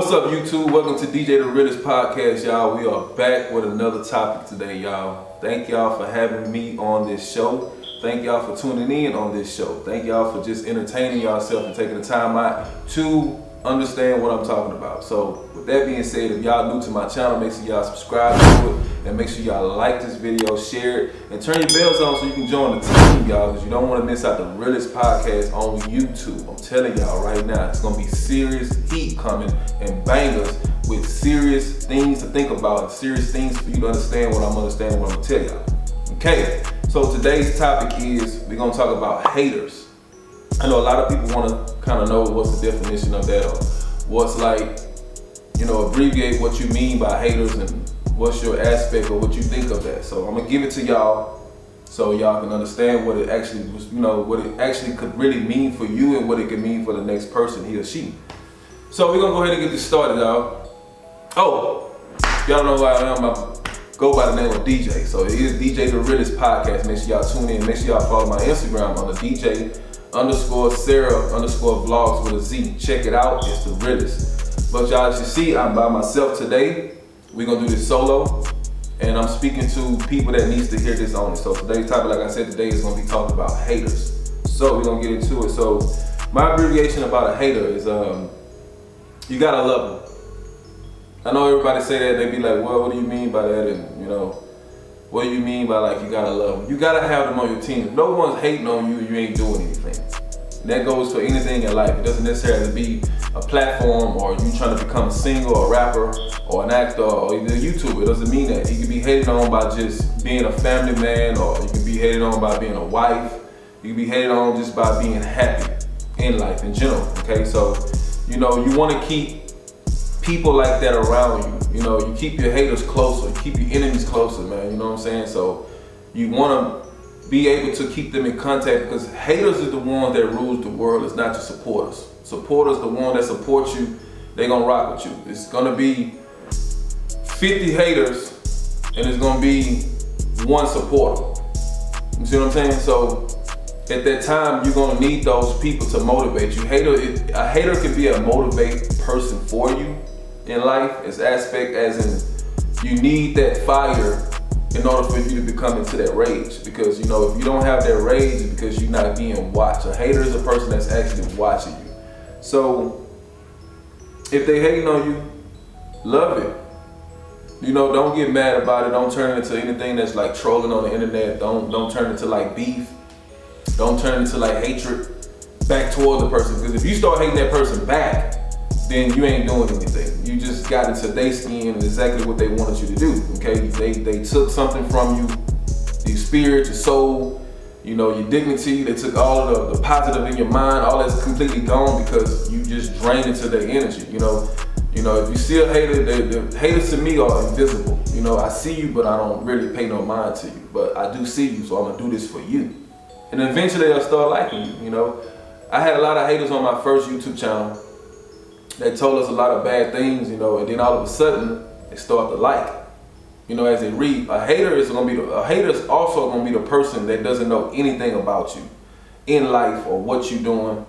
What's up, YouTube? Welcome to DJ The Realest Podcast, y'all. We are back with another topic today, y'all. Thank y'all for having me on this show. Thank y'all for tuning in on this show. Thank y'all for just entertaining yourself and taking the time out to understand what I'm talking about. So, with that being said, if y'all new to my channel, make sure y'all subscribe to it and make sure y'all like this video, share it, and turn your bells on so you can join the team, y'all, because you don't want to miss out the Realest Podcast on YouTube. I'm telling y'all right now, it's going to be serious heat coming and bangers with serious things to think about and serious things for you to understand what I'm going to tell y'all. Okay, so today's topic is we're going to talk about haters. I know a lot of people want to kind of know what's the definition of that, or what's abbreviate what you mean by haters and what's your aspect or what you think of that. So I'm gonna give it to y'all so y'all can understand what it actually was, what it actually could really mean for you and what it could mean for the next person, he or she. So we're gonna go ahead and get this started, y'all. Oh, y'all know who I am. I go by the name of DJ. So it is DJ The Realest Podcast. Make sure y'all tune in. Make sure y'all follow my Instagram on the DJ_Sarah_vlogs with a Z. Check it out. It's The Realest. But y'all, as you see, I'm by myself today. We're gonna do this solo, and I'm speaking to people that needs to hear this only. So today's topic, like I said, today is gonna be talking about haters. So we're gonna get into it. So my abbreviation about a hater is you gotta love them. I know everybody say that, they be like, well, what do you mean by that? And what do you mean by like you gotta love them? You gotta have them on your team. If no one's hating on you, you ain't doing anything. And that goes for anything in life. It doesn't necessarily be a platform or you trying to become a singer or a rapper or an actor or even a YouTuber. It doesn't mean that. You can be hated on by just being a family man, or you can be hated on by being a wife. You can be hated on just by being happy in life in general, okay? So, you want to keep people like that around you. You keep your haters closer, you keep your enemies closer, man, you know what I'm saying? So you want to be able to keep them in contact, because haters is the ones that rules the world. It's not your supporters. Supporters, the one that supports you, they gonna rock with you. It's gonna be 50 haters and it's gonna be one supporter. You see what I'm saying? So at that time, you're gonna need those people to motivate you. A hater can be a motivate person for you in life, as aspect as in you need that fire in order for you to become into that rage. Because if you don't have that rage, it's because you're not being watched. A hater is a person that's actually watching you. So if they hating on you, love it. Don't get mad about it. Don't turn it into anything that's like trolling on the internet. Don't turn it into like beef. Don't turn it into like hatred back toward the person. Because if you start hating that person back, then you ain't doing anything. You just got into their skin and exactly what they wanted you to do. Okay, they took something from you, your spirit, your soul, your dignity. They took all of the positive in your mind. All that's completely gone because you just drained into their energy. If you see a hater, the haters to me are invisible. I see you, but I don't really pay no mind to you. But I do see you, so I'm gonna do this for you. And eventually they'll start liking you. I had a lot of haters on my first YouTube channel. They told us a lot of bad things, and then all of a sudden they start to like. As they read, a hater is also gonna be the person that doesn't know anything about you in life or what you're doing.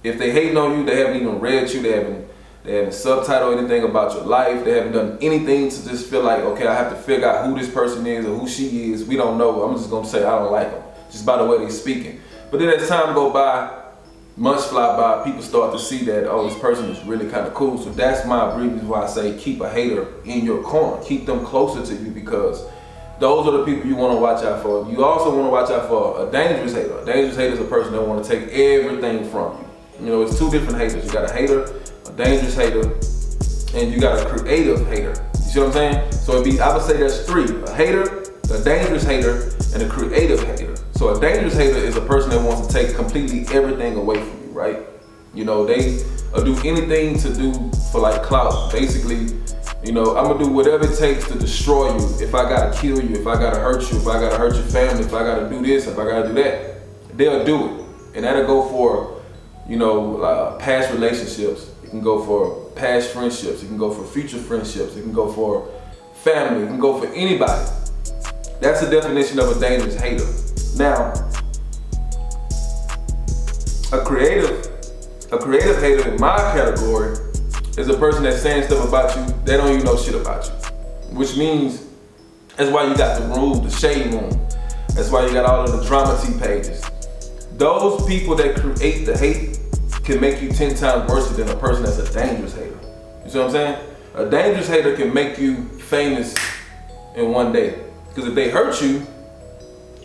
If they hating on you, they haven't even read you, they haven't subtitled anything about your life, they haven't done anything to just feel like, okay, I have to figure out who this person is or who she is. We don't know. I'm just gonna say I don't like them just by the way they're speaking. But then as time go by, months fly by, people start to see that, oh, this person is really kind of cool. So that's my abbreviation why I say keep a hater in your corner. Keep them closer to you, because those are the people you want to watch out for. You also want to watch out for a dangerous hater. A dangerous hater is a person that want to take everything from you. It's two different haters. You got a hater, a dangerous hater, and you got a creative hater. You see what I'm saying? So I would say there's three: a hater, a dangerous hater, and a creative hater. So a dangerous hater is a person that wants to take completely everything away from you, right? They do anything to do for like clout. Basically, I'm gonna do whatever it takes to destroy you. If I gotta kill you, if I gotta hurt you, if I gotta hurt your family, if I gotta do this, if I gotta do that, they'll do it. And that'll go for, past relationships. It can go for past friendships. It can go for future friendships. It can go for family. It can go for anybody. That's the definition of a dangerous hater. Now, a creative hater in my category is a person that's saying stuff about you, they don't even know shit about you. Which means, that's why you got the room, the shade room. That's why you got all of the drama tea pages. Those people that create the hate can make you 10 times worse than a person that's a dangerous hater. You see what I'm saying? A dangerous hater can make you famous in one day. Because if they hurt you,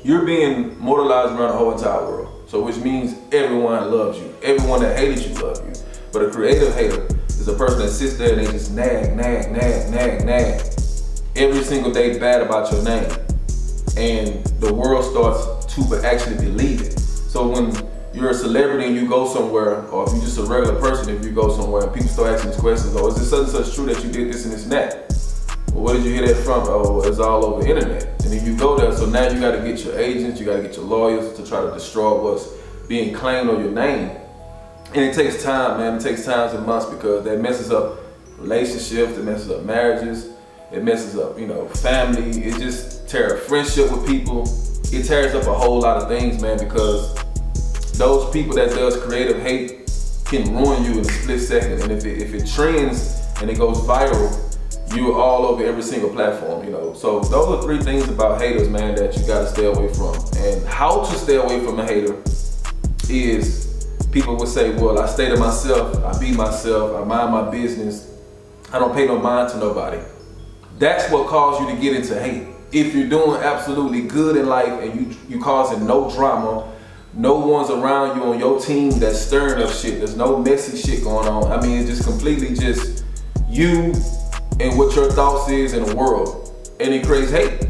you're being mortalized around the whole entire world. So which means everyone loves you. Everyone that hated you loves you. But a creative hater is a person that sits there and they just nag every single day bad about your name. And the world starts to actually believe it. So when you're a celebrity and you go somewhere, or if you're just a regular person, if you go somewhere and people start asking these questions, oh, is this such and such true that you did this and this and that? Well, where did you hear that from? Oh, it's all over the internet. And then you go there, so now you gotta get your agents, you gotta get your lawyers to try to destroy what's being claimed on your name. And it takes time, man. It takes times and months because that messes up relationships, it messes up marriages, it messes up, family. It just tears friendship with people. It tears up a whole lot of things, man, because those people that does creative hate can ruin you in a split second. And if it trends and it goes viral, you're all over every single platform, So those are 3 things about haters, man, that you gotta stay away from. And how to stay away from a hater is, people would say, well, I stay to myself, I be myself, I mind my business, I don't pay no mind to nobody. That's what caused you to get into hate. If you're doing absolutely good in life and you causing no drama, no one's around you on your team that's stirring up shit, there's no messy shit going on. I mean, it's just completely just you and what your thoughts is in the world. And it creates hate.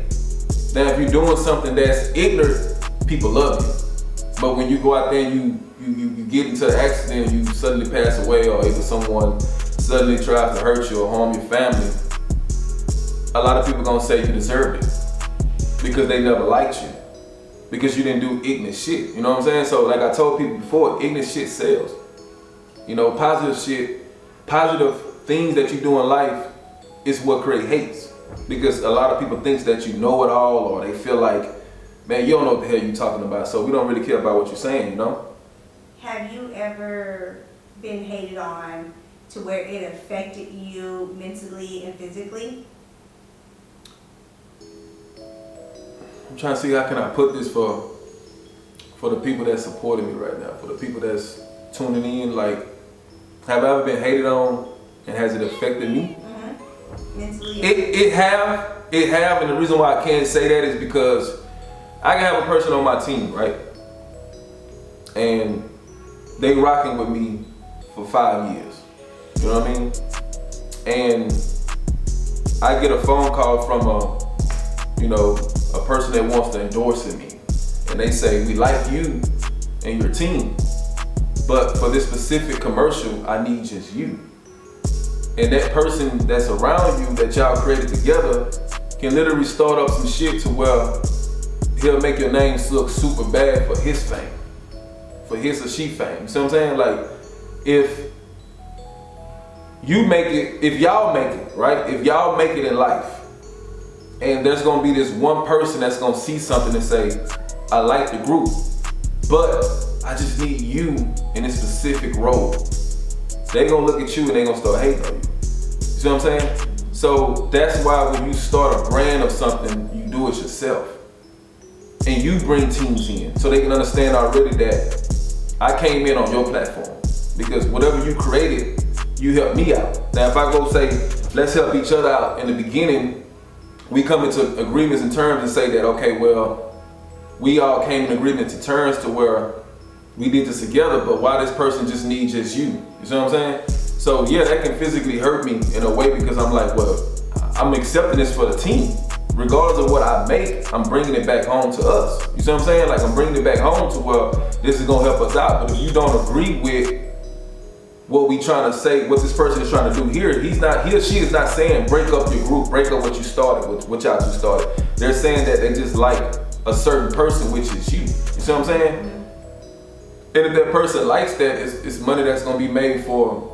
Now, if you're doing something that's ignorant, people love you. But when you go out there and you get into an accident, you suddenly pass away, or either someone suddenly tries to hurt you or harm your family, a lot of people gonna say you deserved it because they never liked you, because you didn't do ignorant shit. You know what I'm saying? So like I told people before, ignorant shit sells. Positive shit, positive things that you do in life is what create hates. Because a lot of people think that you know it all, or they feel like, man, you don't know what the hell you're talking about, so we don't really care about what you're saying, Have you ever been hated on to where it affected you mentally and physically? I'm trying to see how can I put this for the people that's supporting me right now, for the people that's tuning in. Like, have I ever been hated on, and has it affected me? Mentally. It have, and the reason why I can't say that is because I can have a person on my team, right? And they rocking with me for 5 years. You know what I mean? And I get a phone call from a person that wants to endorse me. And they say, we like you and your team, but for this specific commercial, I need just you. And that person that's around you that y'all created together can literally start up some shit to where he'll make your name look super bad for his fame, for his or she fame. You see what I'm saying? Like, if you make it, if y'all make it, right? If y'all make it in life, and there's gonna be this one person that's gonna see something and say, I like the group, but I just need you in this specific role. They gonna look at you and they gonna start hating on you. You see what I'm saying? So that's why when you start a brand of something, you do it yourself. And you bring teams in so they can understand already that I came in on your platform. Because whatever you created, you helped me out. Now if I go say, let's help each other out in the beginning, we come into agreements and terms and say that, okay, well, we all came in agreement to terms to where we did this together, but why this person just needs just you? You see what I'm saying? So yeah, that can physically hurt me in a way because I'm like, well, I'm accepting this for the team. Regardless of what I make, I'm bringing it back home to us. You see what I'm saying? Like, I'm bringing it back home to where this is gonna help us out. But if you don't agree with what we trying to say, what this person is trying to do here, he or she is not saying break up your group, break up what you started, what y'all two started. They're saying that they just like a certain person, which is you. You see what I'm saying? And if that person likes that, it's money that's gonna be made for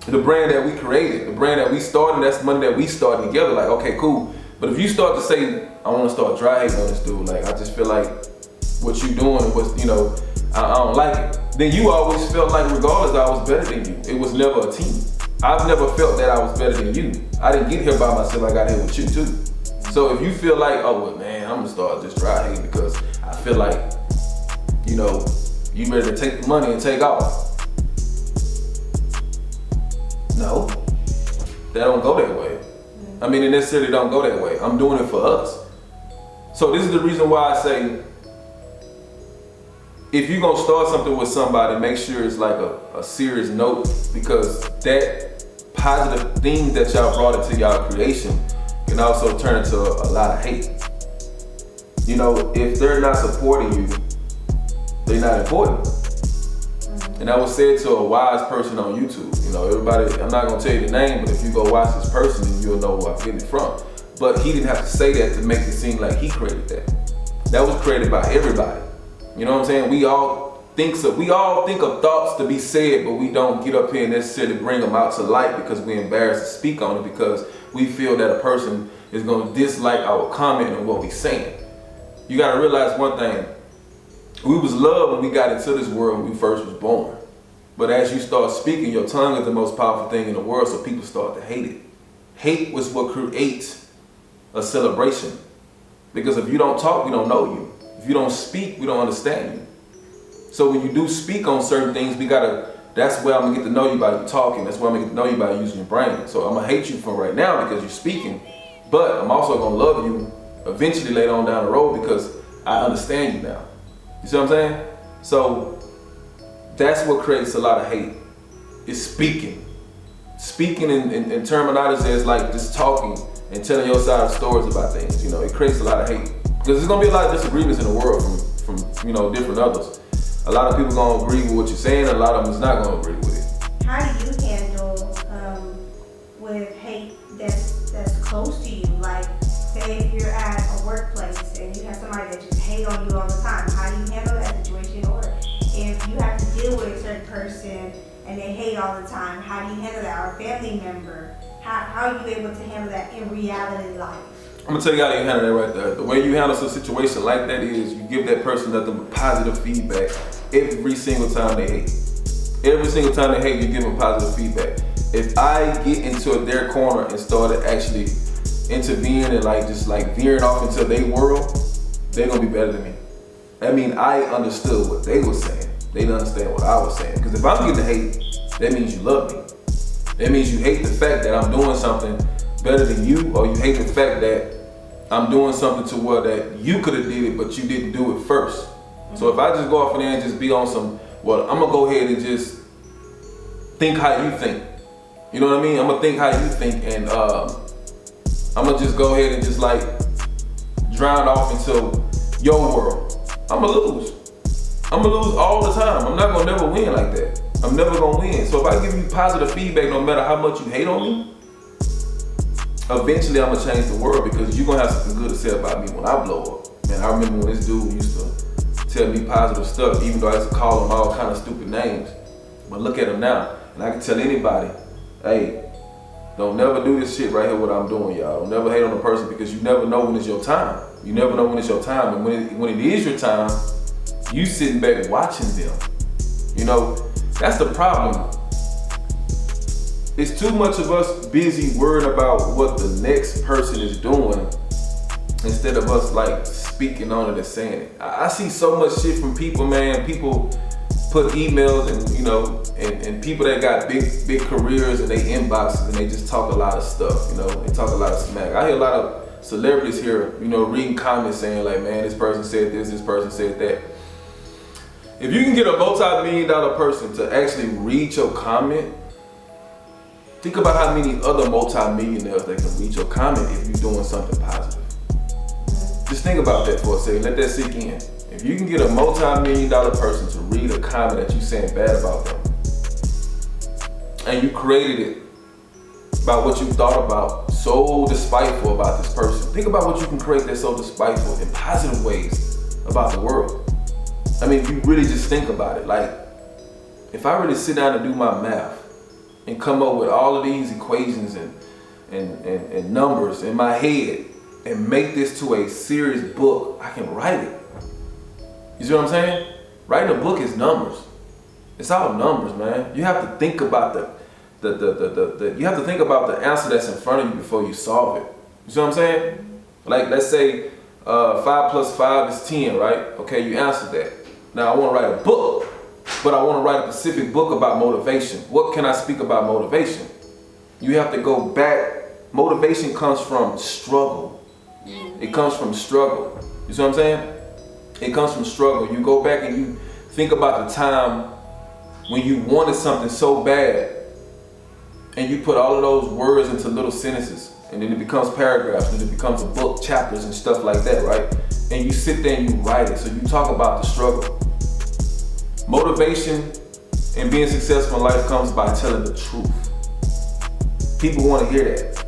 the brand that we created, the brand that we started. That's money that we started together. Like, okay, cool. But if you start to say, I want to start dry hating on this dude, like, I just feel like what you doing and what's, I don't like it, then you always felt like regardless I was better than you. It was never a team. I've never felt that I was better than you. I didn't get here by myself, I got here with you too. So if you feel like, oh well, man, I'm gonna start this dry hating because I feel like, you know, you ready to take the money and take off. No, that don't go that way. I mean, it necessarily don't go that way. I'm doing it for us. So this is the reason why I say, if you're gonna start something with somebody, make sure it's like a serious note, because that positive thing that y'all brought into y'all creation can also turn into a lot of hate. You know, if they're not supporting you, they're not important. And that was said to a wise person on YouTube. You know, everybody, I'm not gonna tell you the name, but if you go watch this person, then you'll know who I'm getting it from. But he didn't have to say that to make it seem like he created that. That was created by everybody. You know what I'm saying? We all think of thoughts to be said, but we don't get up here and necessarily bring them out to light because we're embarrassed to speak on it, because we feel that a person is gonna dislike our comment on what we're saying. You gotta realize one thing. We was loved when we got into this world when we first was born. But as you start speaking, your tongue is the most powerful thing in the world, so people start to hate it. Hate was what creates a celebration. Because if you don't talk, we don't know you. If you don't speak, we don't understand you. So when you do speak on certain things, that's where I'm gonna get to know you by you talking. That's where I'm gonna get to know you by using your brain. So I'm gonna hate you from right now because you're speaking, but I'm also gonna love you eventually later on down the road because I understand you now. You see what I'm saying? So that's what creates a lot of hate, is speaking. Speaking in terminology is like just talking and telling your side of stories about things. You know, it creates a lot of hate. Because there's gonna be a lot of disagreements in the world from you know, different others. A lot of people gonna agree with what you're saying, a lot of them is not gonna agree with it. How do you handle with hate that's close to you? Like, say if you're at a workplace and you have somebody that just hate on you all the time, how do you handle that situation? Or if you have to deal with a certain person and they hate all the time, how do you handle that? Or a family member, how are you able to handle that in reality life? I'm gonna tell you how you handle that right there. The way you handle a situation like that is you give that person nothing but positive feedback every single time they hate. Every single time they hate, you give them positive feedback. If I get into their corner and started actually intervening and just veering off into their world, they're gonna be better than me. I mean, I understood what they were saying. They didn't understand what I was saying. Because if I'm getting hate, that means you love me. That means you hate the fact that I'm doing something better than you, or you hate the fact that I'm doing something to where that you could have did it, but you didn't do it first. So if I just go off in there and just be on some, well, I'm gonna go ahead and just think how you think. You know what I mean? I'm gonna think how you think, and I'm gonna just go ahead and just drown off into your world. I'm gonna lose. I'm gonna lose all the time. I'm not gonna never win like that. I'm never gonna win. So if I give you positive feedback, no matter how much you hate on me, eventually I'm gonna change the world, because you're gonna have something good to say about me when I blow up. Man, I remember when this dude used to tell me positive stuff, even though I used to call him all kind of stupid names. But look at him now, and I can tell anybody, hey, don't never do this shit right here what I'm doing, y'all. Don't never hate on a person, because you never know when it's your time. You never know when it's your time, and when it is your time, you sitting back watching them. You know, that's the problem. It's too much of us busy worried about what the next person is doing instead of us speaking on it and saying it. I see so much shit from people, man. People put emails and, you know, and people that got big careers and they inboxes and they just talk a lot of stuff, you know, and talk a lot of smack. I hear a lot of celebrities here, you know, reading comments saying man, this person said this person said that. If you can get a multi-million-dollar person to actually read your comment, think about how many other multi-millionaires that can read your comment if you're doing something positive. Just think about that for a second. Let that sink in. If you can get a multi-million-dollar person to read a comment that you're saying bad about them, and you created it by what you thought about, so despiteful about this person, think about what you can create that's so despiteful in positive ways about the world. I mean, if you really just think about it, if I really sit down and do my math and come up with all of these equations and numbers in my head and make this to a serious book, I can write it. You see what I'm saying? Writing a book is numbers. It's all numbers, man. You have to think about you have to think about the answer that's in front of you before you solve it. You see what I'm saying? Like, let's say 5 plus 5 is 10, right? Okay, you answered that. Now I want to write a book, but I want to write a specific book about motivation. What can I speak about motivation? You have to go back. Motivation comes from struggle. It comes from struggle. You see what I'm saying? It comes from struggle. You go back and you think about the time when you wanted something so bad, and you put all of those words into little sentences, and then it becomes paragraphs, and it becomes a book, chapters and stuff like that, right? And you sit there and you write it. So you talk about the struggle. Motivation and being successful in life comes by telling the truth. People want to hear that.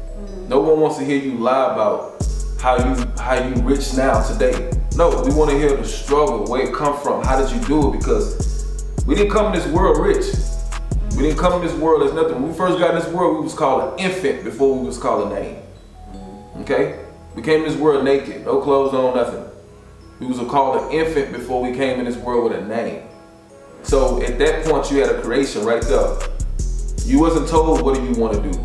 No one wants to hear you lie about how you rich now today. No, we want to hear the struggle, where it come from. How did you do it? Because we didn't come in this world rich. We didn't come in this world as nothing. When we first got in this world, we was called an infant before we was called a name. Okay? We came in this world naked, no clothes on, nothing. We was called an infant before we came in this world with a name. So at that point, you had a creation right there. You wasn't told what do you want to do.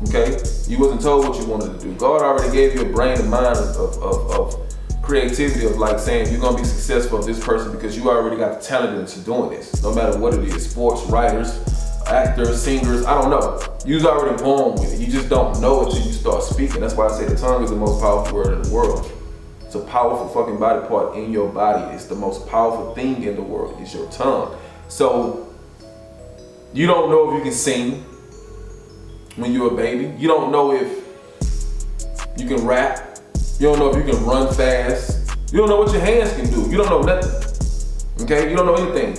Okay? You wasn't told what you wanted to do. God already gave you a brain and mind of creativity, of like saying you're gonna be successful as this person because you already got the talent into doing this. No matter what it is, sports, writers, actors, singers, I don't know. You was already born with it. You just don't know it till you start speaking. That's why I say the tongue is the most powerful word in the world. It's a powerful fucking body part in your body. It's the most powerful thing in the world. It's your tongue. So you don't know if you can sing when you're a baby. You don't know if you can rap. You don't know if you can run fast. You don't know what your hands can do. You don't know nothing. Okay? You don't know anything.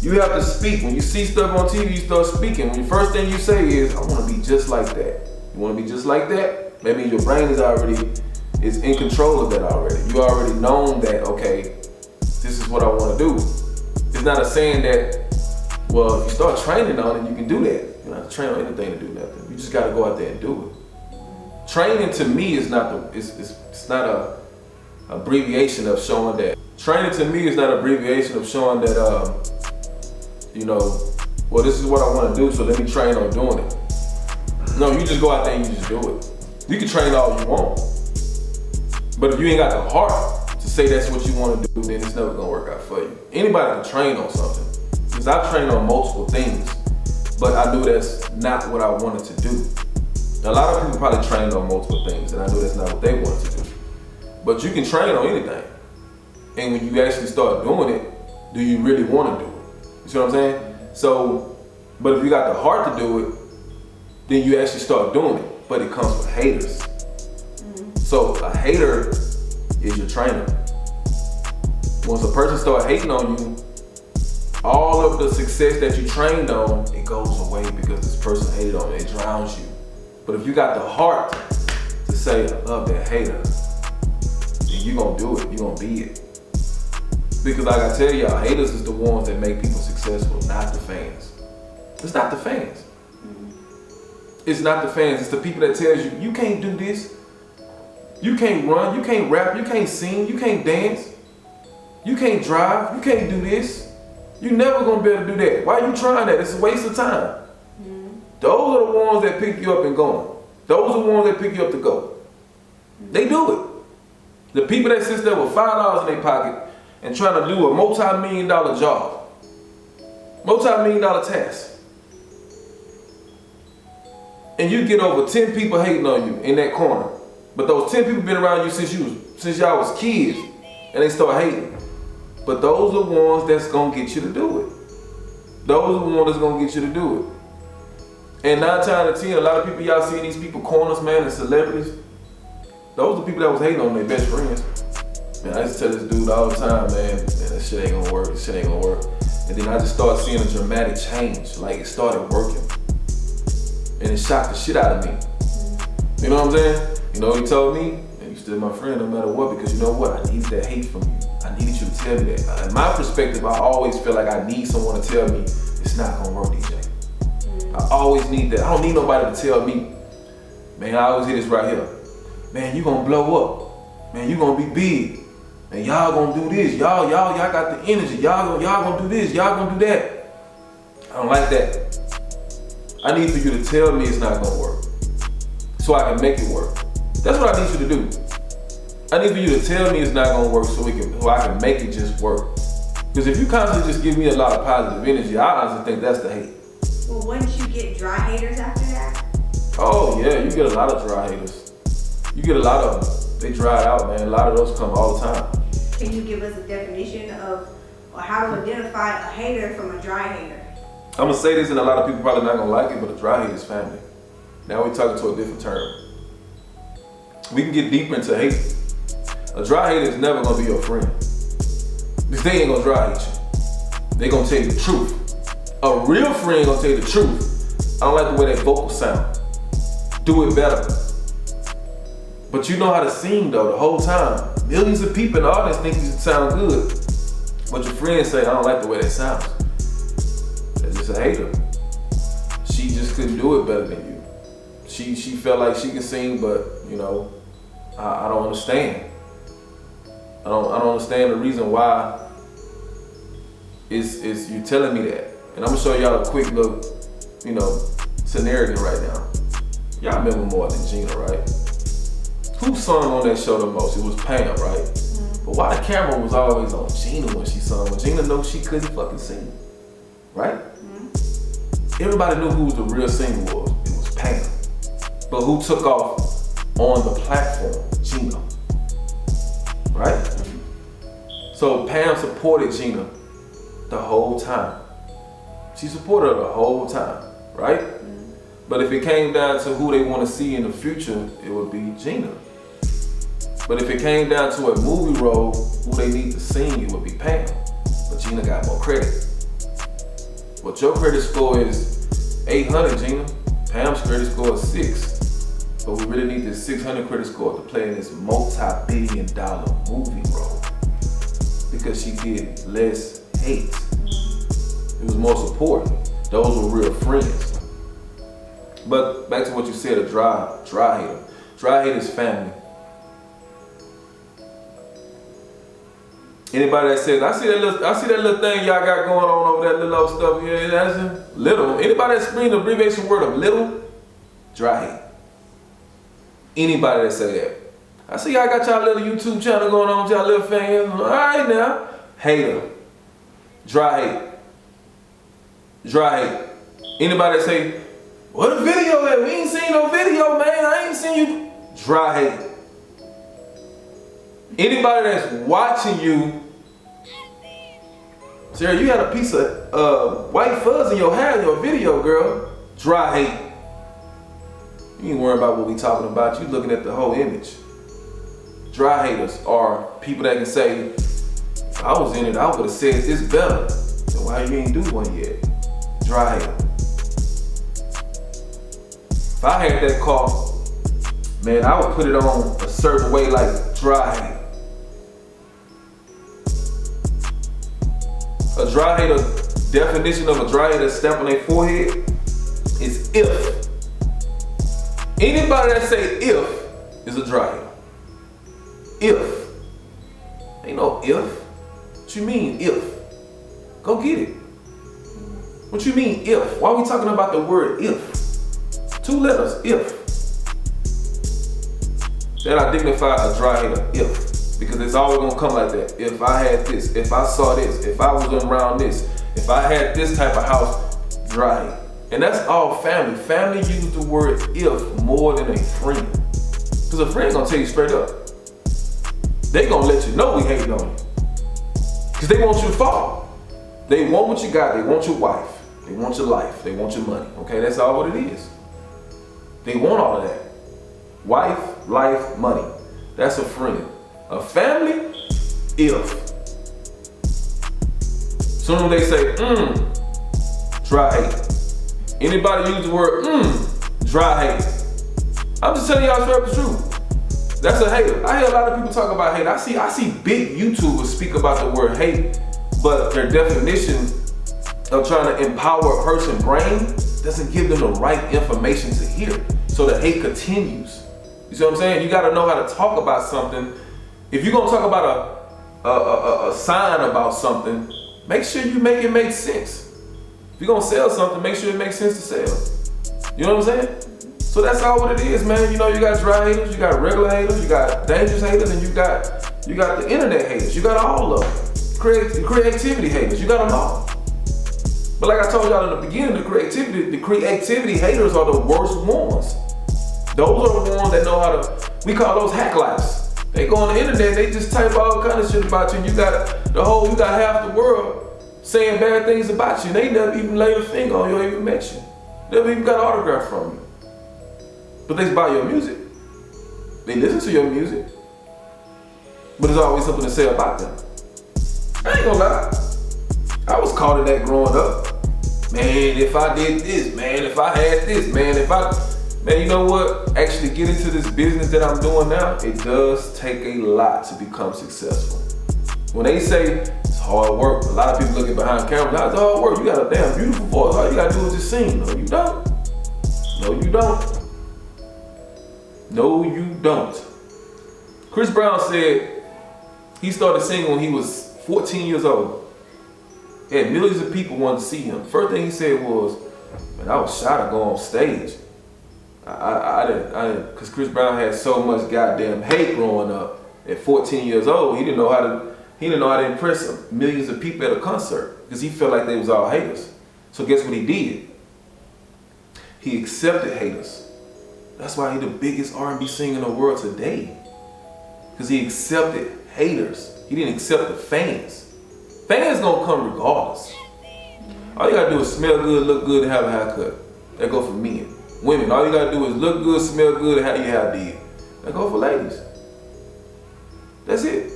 You have to speak. When you see stuff on TV, you start speaking. When the first thing you say is, I want to be just like that. You want to be just like that? That means your brain is in control of that already. You already known that, okay, this is what I want to do. It's not a saying that, well, if you start training on it, you can do that. You don't have to train on anything to do nothing. You just got to go out there and do it. Training to me is not it's not a abbreviation of showing that. Training to me is not an abbreviation of showing that, well, this is what I want to do, so let me train on doing it. No, you just go out there and you just do it. You can train all you want, but if you ain't got the heart to say that's what you want to do, then it's never gonna work out for you. Anybody can train on something, because I've trained on multiple things, but I knew that's not what I wanted to do. A lot of people probably trained on multiple things, and I knew that's not what they wanted to do. But you can train on anything. And when you actually start doing it, do you really want to do it? You see what I'm saying? So, but if you got the heart to do it, then you actually start doing it. But it comes with haters. So a hater is your trainer. Once a person starts hating on you, all of the success that you trained on, it goes away because this person hated on you. It drowns you. But if you got the heart to say, I love that hater, then you're going to do it. You're going to be it. Because like I tell y'all, haters is the ones that make people successful, not the fans. It's not the fans. It's not the fans. It's the people that tells you, you can't do this. You can't run. You can't rap. You can't sing. You can't dance. You can't drive. You can't do this. You're never going to be able to do that. Why are you trying that? It's a waste of time. Those are the ones that pick you up and going. Those are the ones that pick you up to go. They do it. The people that sits there with $5 in their pocket and trying to do a multi-million-dollar job, multi-million-dollar task, and you get over 10 people hating on you in that corner, but those 10 people been around you since y'all was kids, and they start hating. But those are the ones that's gonna get you to do it. Those are the ones that's gonna get you to do it. And 9 times out of 10, a lot of people y'all seeing these people corners, man, and celebrities, those are the people that was hating on their best friends. Man, I used to tell this dude all the time, man, that shit ain't gonna work, this shit ain't gonna work. And then I just started seeing a dramatic change, like it started working. And it shocked the shit out of me. You know what I'm saying? You know what he told me? And you still my friend no matter what, because you know what? I needed that hate from you. I needed you to tell me that. In my perspective, I always feel like I need someone to tell me, it's not gonna work, DJ. I always need that. I don't need nobody to tell me, man, I always hear this right here. Man, you gonna blow up. Man, you gonna be big. And y'all gonna do this. Y'all got the energy. Y'all gonna do this. Y'all gonna do that. I don't like that. I need for you to tell me it's not gonna work, so I can make it work. That's what I need you to do. I need for you to tell me it's not gonna work so I can make it just work. Because if you constantly just give me a lot of positive energy, I honestly think that's the hate. Well, wouldn't you get dry haters after that? Oh yeah, you get a lot of dry haters. You get a lot of them. They dry out, man. A lot of those come all the time. Can you give us a definition of, or how to identify a hater from a dry hater? I'm gonna say this, and a lot of people probably not gonna like it, but a dry hate is family. Now we're talking to a different term. We can get deeper into hate. A dry hater is never gonna be your friend. Because they ain't gonna dry hate you. They gonna tell you the truth. A real friend gonna tell you the truth. I don't like the way that vocals sound. Do it better. But you know how to sing though the whole time. Millions of people in the audience think you sound good. But your friends say, I don't like the way that sounds. That's just a hater. She just couldn't do it better than you. She felt like she could sing, but you know, I don't understand. I don't understand the reason why is you telling me that. And I'm gonna show y'all a quick little, scenario right now. Y'all remember more than Gina, right? Who sung on that show the most? It was Pam, right? Mm-hmm. But why the camera was always on Gina when she sung? When Gina knew she couldn't fucking sing, right? Mm-hmm. Everybody knew who the real singer was. It was Pam. But who took off on the platform? Gina, right? Mm-hmm. So Pam supported Gina the whole time. She supported her the whole time, right? Mm-hmm. But if it came down to who they want to see in the future, it would be Gina. But if it came down to a movie role, who they need to sing, it would be Pam. But Gina got more credit. But your credit score is 800, Gina. Pam's credit score is 6. But we really need this 600 credit score to play in this multi-billion-dollar movie role. Because she did less hate. It was more support. Those were real friends. But back to what you said, a dry hater. Dry hater is family. Anybody that says, I see that little thing y'all got going on over that little old stuff here, that's little. Anybody that screams the abbreviation word of little, dry hate. Anybody that say that. I see y'all got y'all little YouTube channel going on with y'all little fans. All right now. Hater. Dry hate. Dry hate. Anybody that say, where the video at? We ain't seen no video, man. I ain't seen you. Dry hate. Anybody that's watching you, Sarah, you had a piece of white fuzz in your hair in your video, girl. Dry hate. You ain't worrying about what we talking about. You looking at the whole image. Dry haters are people that can say, if I was in it, I would have said it's better. So why you ain't do one yet? Dry hater. If I had that car, man, I would put it on a certain way like dry hate. A dry hater, definition of a dry hater stamp on their forehead is if. Anybody that say if is a dry hater. If. Ain't no if. What you mean if? Go get it. What you mean if? Why are we talking about the word if? 2 letters, if. That identify a dry hater, if. Because it's always gonna come like that. If I had this, if I saw this, if I was around this, if I had this type of house, dry. And that's all family. Family use the word if more than a friend. Because a friend gonna tell you straight up. They gonna let you know we hating on you. Because they want you to fall. They want what you got. They want your wife. They want your life. They want your money. Okay, that's all what it is. They want all of that. Wife, life, money. That's a friend. A family, if. Soon as they say, dry hate. Anybody use the word, dry hate. I'm just telling y'all straight up the truth. That's a hater. I hear a lot of people talk about hate. I see big YouTubers speak about the word hate, but their definition of trying to empower a person's brain doesn't give them the right information to hear. So the hate continues. You see what I'm saying? You gotta know how to talk about something. If you're gonna talk about a sign about something, make sure you make it make sense. If you're gonna sell something, make sure it makes sense to sell. You know what I'm saying? So that's all what it is, man. You know, you got dry haters, you got regular haters, you got dangerous haters, and you got the internet haters. You got all of them. Creativity haters, you got them all. But like I told y'all in the beginning, the creativity haters are the worst ones. Those are the ones that know how to, we call those hack lives. They go on the internet, they just type all kind of shit about you, and you got half the world saying bad things about you, and they never even laid a finger on you or even met you. Never even got an autograph from you. But they buy your music. They listen to your music. But there's always something to say about them. I ain't gonna lie. I was caught in that growing up. Man, if I did this, man, if I had this, man, man, you know what? Actually get into this business that I'm doing now, it does take a lot to become successful. When they say it's hard work, a lot of people looking behind cameras, it's hard work. You got a damn beautiful voice. All you gotta do is just sing. No, you don't. No, you don't. No, you don't. Chris Brown said he started singing when he was 14 years old. And millions of people wanted to see him. First thing he said was, man, I was shy to go on stage. I didn't, because Chris Brown had so much goddamn hate growing up. At 14 years old, he didn't know how to impress millions of people at a concert because he felt like they was all haters. So guess what he did? He accepted haters. That's why he's the biggest R&B singer in the world today. Because he accepted haters. He didn't accept the fans. Fans gonna come regardless. All you gotta do is smell good, look good, and have a haircut. That go for men. Women, all you gotta do is look good, smell good, and have your hair did. That go for ladies. That's it.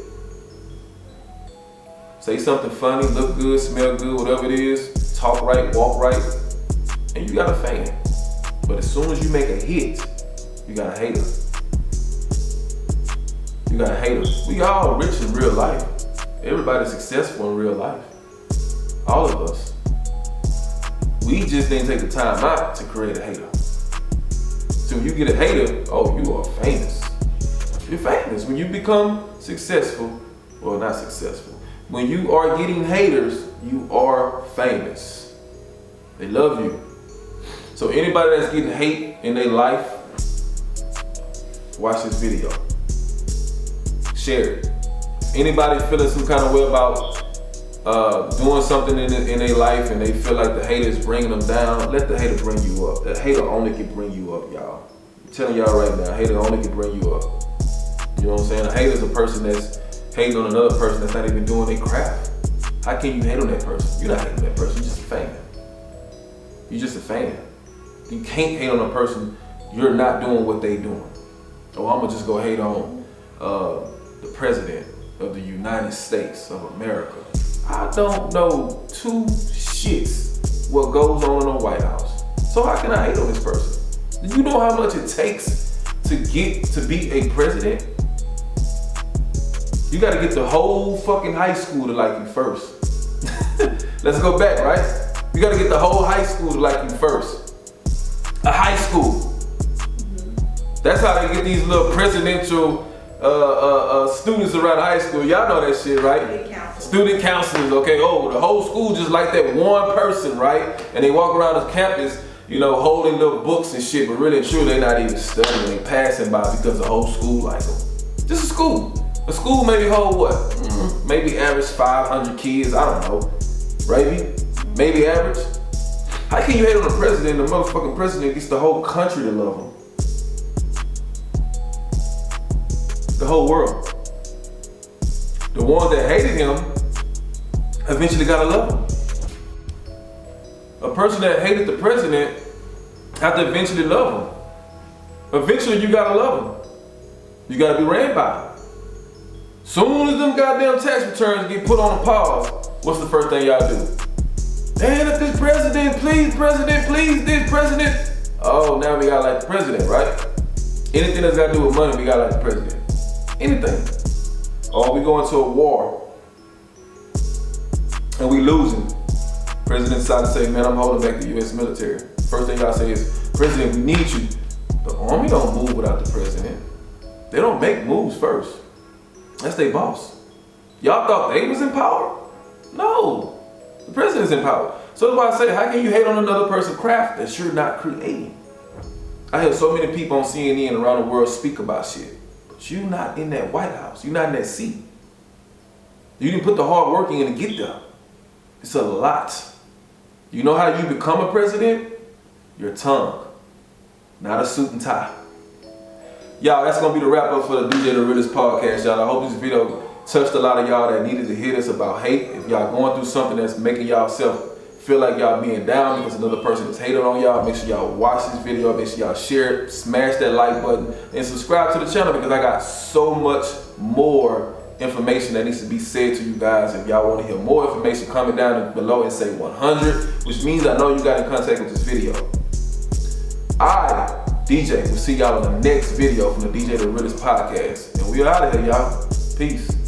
Say something funny, look good, smell good, whatever it is, talk right, walk right, and you got a fan. But as soon as you make a hit, you got a hater. You got a hater. We all rich in real life. Everybody's successful in real life. All of us. We just didn't take the time out to create a hater. So when you get a hater, oh, you are famous. You're famous. When you become successful, well, not successful. When you are getting haters, you are famous. They love you. So anybody that's getting hate in their life, watch this video. Share it. Anybody feeling some kind of way about doing something in their life and they feel like the hater is bringing them down, let the hater bring you up. The hater only can bring you up, y'all. I'm telling y'all right now, a hater only can bring you up. You know what I'm saying? A hater is a person that's hating on another person that's not even doing their craft. How can you hate on that person? You're not hating that person, you're just a fan. You're just a fan. You can't hate on a person you're not doing what they doing. Oh, I'm gonna just go hate on the president of the United States of America. I don't know two shits what goes on in the White House. So how can I hate on this person? Do you know how much it takes to get to be a president? You gotta get the whole fucking high school to like you first. Let's go back, right? You gotta get the whole high school to like you first. A high school. That's how they get these little presidential students around high school. Y'all know that shit, right? Student counselors, okay? Oh, the whole school just like that one person, right? And they walk around the campus, you know, holding little books and shit, but really and truly, they're not even studying. They passing by because the whole school like them. This is school. A school maybe hold what? Maybe average 500 kids, I don't know. Maybe average. How can you hate on the president? The motherfucking president gets the whole country to love him. The whole world. The ones that hated him eventually gotta love him. A person that hated the president have to eventually love him. Eventually you gotta love him. You gotta be ran by him. Soon as them goddamn tax returns get put on a pause, what's the first thing y'all do? Man, if this president, please this president. Oh, now we gotta like the president, right? Anything that's gotta do with money, we gotta like the president. Anything. Or we go into a war and we losing. President decided to say, man, I'm holding back the U.S. military. First thing I say is, President, we need you. The army don't move without the president. They don't make moves first. That's their boss. Y'all thought they was in power? No, the president's in power. So that's why I say, how can you hate on another person's craft that you're not creating? I hear so many people on CNN around the world speak about shit, but you not in that White House. You not in that seat. You didn't put the hard work in to get there. It's a lot. You know how you become a president? Your tongue, not a suit and tie. Y'all, that's gonna be the wrap up for the DJ The Realest podcast, y'all. I hope this video touched a lot of y'all that needed to hear this about hate. If y'all going through something that's making y'all self feel like y'all being down because another person is hating on y'all, make sure y'all watch this video, make sure y'all share it, smash that like button, and subscribe to the channel because I got so much more information that needs to be said to you guys. If y'all want to hear more information, comment down below and say 100, which means I know you got in contact with this video. I, DJ, will see y'all in the next video from the DJ The Realest podcast. And we out of here, y'all. Peace.